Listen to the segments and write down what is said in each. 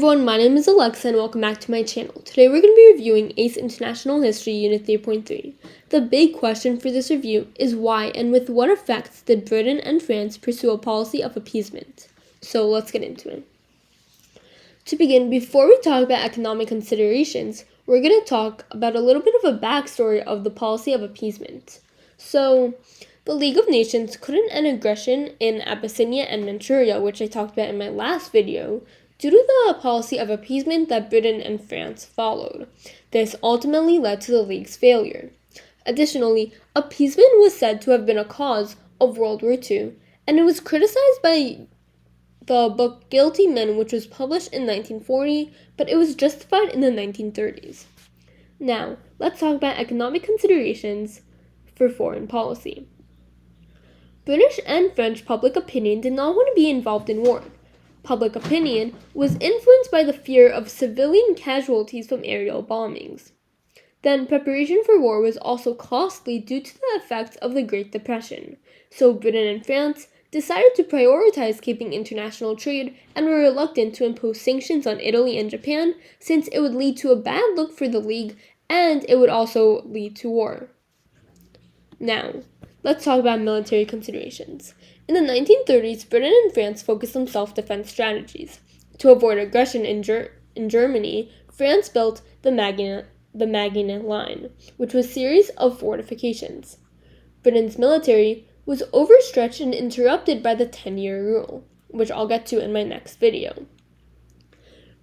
everyone, my name is Alexa and welcome back to my channel. Today we're going to be reviewing ACE International History Unit 3.3. The big question for this review is why and with what effects did Britain and France pursue a policy of appeasement? So let's get into it. To begin, before we talk about economic considerations, we're going to talk about a little bit of a backstory of the policy of appeasement. So, the League of Nations couldn't end aggression in Abyssinia and Manchuria, which I talked about in my last video, due to the policy of appeasement that Britain and France followed. This ultimately led to the League's failure. Additionally, appeasement was said to have been a cause of World War II, and it was criticized by the book Guilty Men, which was published in 1940, but it was justified in the 1930s. Now, let's talk about economic considerations for foreign policy. British and French public opinion did not want to be involved in war. Public opinion was influenced by the fear of civilian casualties from aerial bombings. Then, preparation for war was also costly due to the effects of the Great Depression, so Britain and France decided to prioritize keeping international trade and were reluctant to impose sanctions on Italy and Japan since it would lead to a bad look for the League and it would also lead to war. Now, let's talk about military considerations. In the 1930s, Britain and France focused on self-defense strategies. To avoid aggression in Germany, France built the Maginot Line, which was a series of fortifications. Britain's military was overstretched and interrupted by the 10-year rule, which I'll get to in my next video.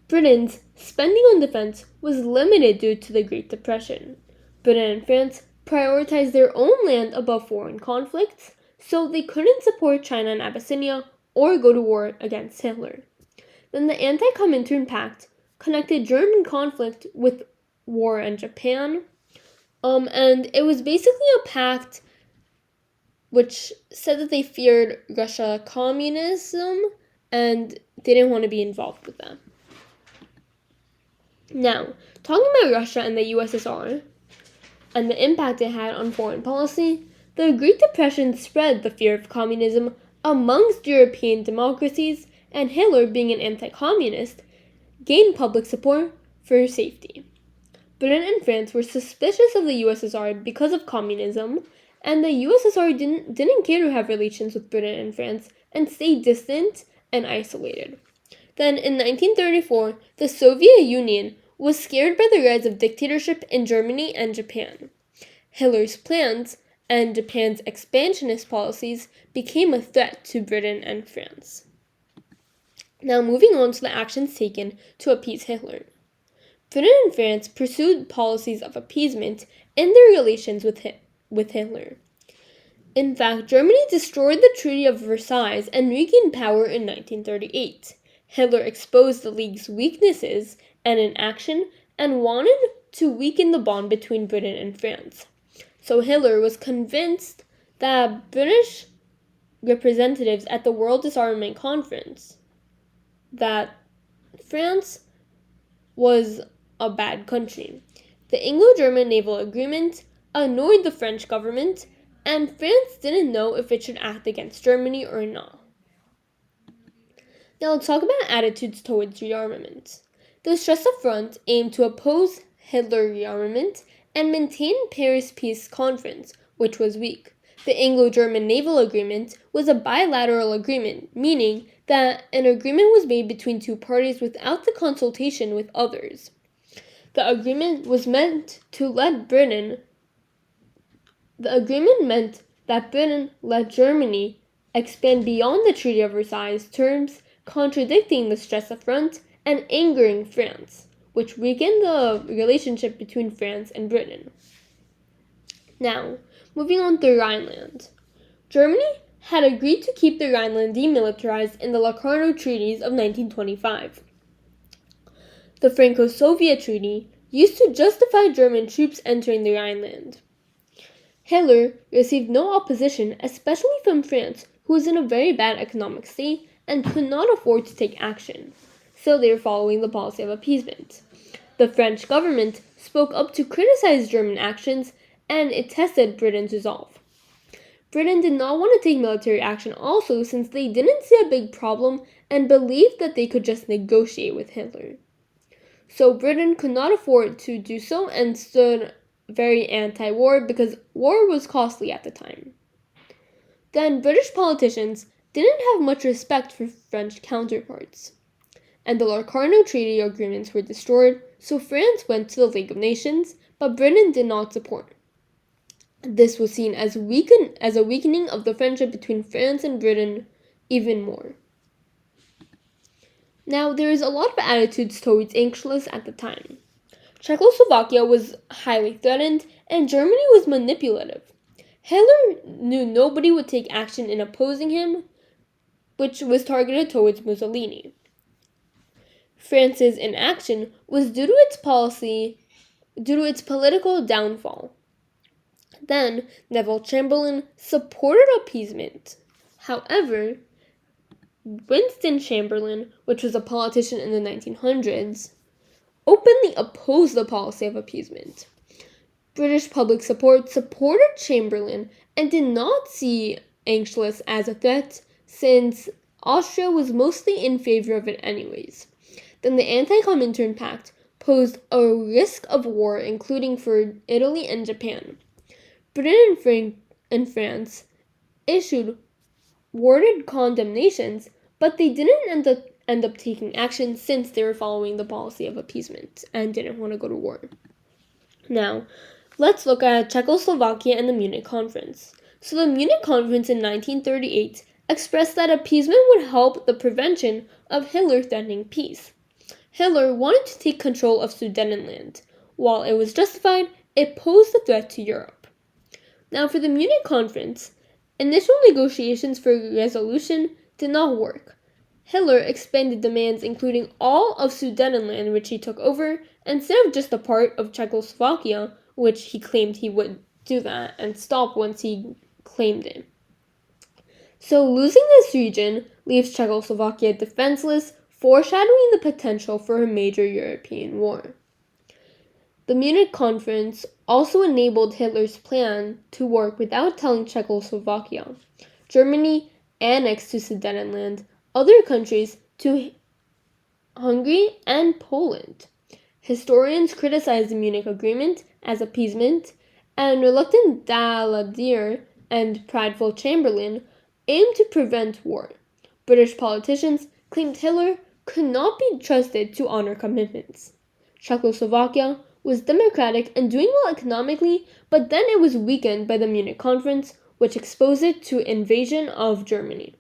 Britain's spending on defense was limited due to the Great Depression. Britain and France prioritized their own land above foreign conflicts, so they couldn't support China and Abyssinia or go to war against Hitler. Then the Anti-Comintern Pact connected German conflict with war in Japan, and it was basically a pact which said that they feared Russia communism and they didn't want to be involved with that. Now, talking about Russia and the USSR and the impact it had on foreign policy, the Great Depression spread the fear of communism amongst European democracies, and Hitler, being an anti-communist, gained public support for safety. Britain and France were suspicious of the USSR because of communism, and the USSR didn't care to have relations with Britain and France and stayed distant and isolated. Then, in 1934, the Soviet Union was scared by the rise of dictatorship in Germany and Japan. Hitler's plans and Japan's expansionist policies became a threat to Britain and France. Now, moving on to the actions taken to appease Hitler. Britain and France pursued policies of appeasement in their relations with Hitler. In fact, Germany destroyed the Treaty of Versailles and regained power in 1938. Hitler exposed the League's weaknesses and inaction and wanted to weaken the bond between Britain and France. So Hitler was convinced that British representatives at the World Disarmament Conference that France was a bad country. The Anglo-German Naval Agreement annoyed the French government, and France didn't know if it should act against Germany or not. Now let's talk about attitudes towards rearmament. The Stresa Front aimed to oppose Hitler rearmament and maintain Paris Peace Conference, which was weak. The Anglo-German Naval Agreement was a bilateral agreement, meaning that an agreement was made between two parties without the consultation with others. The agreement meant that Britain let Germany expand beyond the Treaty of Versailles terms, contradicting the Stresa Front and angering France, which weakened the relationship between France and Britain. Now, moving on to Rhineland. Germany had agreed to keep the Rhineland demilitarized in the Locarno Treaties of 1925. The Franco-Soviet Treaty used to justify German troops entering the Rhineland. Hitler received no opposition, especially from France, who was in a very bad economic state and could not afford to take action. So they were following the policy of appeasement. The French government spoke up to criticize German actions, and it tested Britain's resolve. Britain did not want to take military action also since they didn't see a big problem and believed that they could just negotiate with Hitler. So Britain could not afford to do so and stood very anti-war because war was costly at the time. Then British politicians didn't have much respect for French counterparts, and the Locarno Treaty agreements were destroyed, so France went to the League of Nations, but Britain did not support. This was seen as a weakening of the friendship between France and Britain even more. Now, there is a lot of attitudes towards Anschluss at the time. Czechoslovakia was highly threatened, and Germany was manipulative. Hitler knew nobody would take action in opposing him, which was targeted towards Mussolini. France's inaction was due to its political downfall. Then, Neville Chamberlain supported appeasement. However, Winston Chamberlain, which was a politician in the 1900s, openly opposed the policy of appeasement. British public support supported Chamberlain and did not see Anschluss as a threat since Austria was mostly in favor of it anyways. Then the Anti-Comintern Pact posed a risk of war, including for Italy and Japan. Britain and France issued worded condemnations, but they didn't end up taking action since they were following the policy of appeasement and didn't want to go to war. Now, let's look at Czechoslovakia and the Munich Conference. So the Munich Conference in 1938 expressed that appeasement would help the prevention of Hitler threatening peace. Hitler wanted to take control of Sudetenland. While it was justified, it posed a threat to Europe. Now, for the Munich Conference, initial negotiations for resolution did not work. Hitler expanded demands including all of Sudetenland, which he took over, instead of just a part of Czechoslovakia, which he claimed he would do that and stop once he claimed it. So losing this region leaves Czechoslovakia defenseless, foreshadowing the potential for a major European war. The Munich Conference also enabled Hitler's plan to work without telling Czechoslovakia. Germany annexed to Sudetenland, other countries to Hungary and Poland. Historians criticized the Munich Agreement as appeasement, and reluctant Daladier and prideful Chamberlain aimed to prevent war. British politicians claimed Hitler could not be trusted to honor commitments. Czechoslovakia was democratic and doing well economically, but then it was weakened by the Munich Conference, which exposed it to invasion of Germany.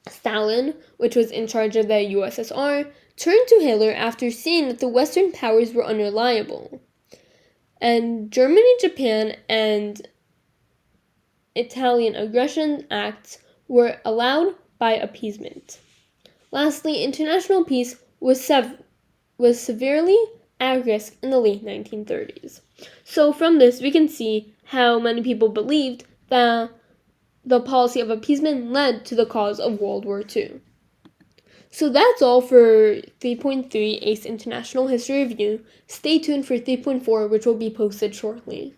Stalin, which was in charge of the USSR, turned to Hitler after seeing that the Western powers were unreliable. And Germany, Japan, and Italian aggression acts were allowed by appeasement. Lastly, international peace was severely at risk in the late 1930s. So from this, we can see how many people believed that the policy of appeasement led to the cause of World War II. So that's all for 3.3 ACE International History Review. Stay tuned for 3.4, which will be posted shortly.